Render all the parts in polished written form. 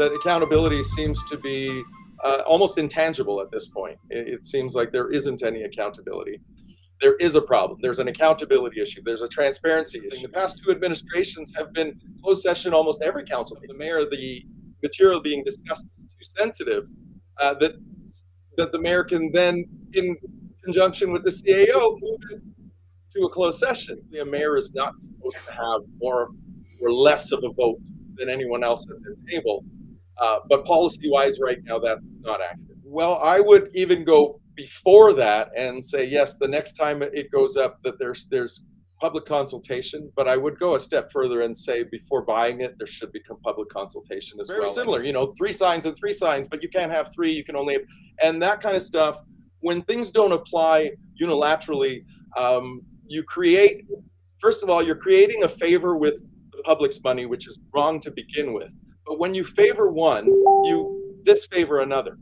that accountability seems to be almost intangible at this point. It seems like there isn't any accountability. There is a problem. There's an accountability issue. There's a transparency issue. The past two administrations have been closed session almost every council. The mayor, the material being discussed is too sensitive, that the mayor can then, in conjunction with the CAO, move it to a closed session. A mayor is not supposed to have more or less of a vote than anyone else at the table. But policy-wise, right now, that's not accurate. Well, I would even go before that and say, yes, the next time it goes up, that there's public consultation, but I would go a step further and say before buying it, there should become public consultation as well. Very similar, 3 signs and 3 signs, but you can't have 3, you can only have, and that kind of stuff. When things don't apply unilaterally, you create, first of all, you're creating a favor with the public's money, which is wrong to begin with. But when you favor one, you disfavor another.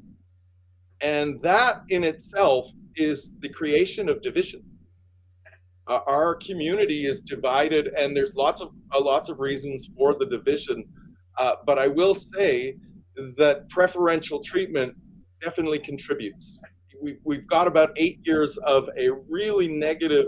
And that in itself is the creation of division. Our community is divided, and there's lots of reasons for the division. But I will say that preferential treatment definitely contributes. We've got about 8 years of a really negative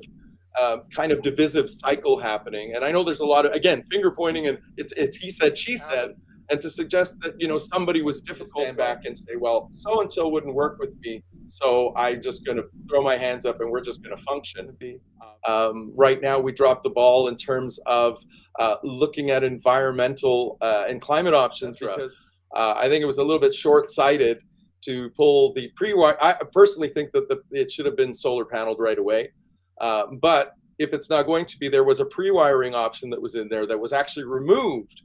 kind of divisive cycle happening. And I know there's a lot of, again, finger pointing, and it's he said, she said. And to suggest that, somebody was difficult, stand back and say, well, so-and-so wouldn't work with me, so I'm just going to throw my hands up and we're just going to function. Right now, we dropped the ball in terms of looking at environmental and climate options, because I think it was a little bit short-sighted to pull the pre-wire. I personally think that it should have been solar paneled right away. But if it's not going to be, there was a pre-wiring option that was in there that was actually removed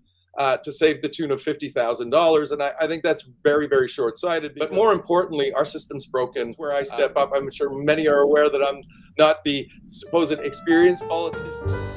to save the tune of $50,000. And I think that's very, very short-sighted. But more importantly, our system's broken. Where I step up, I'm sure many are aware that I'm not the supposed experienced politician.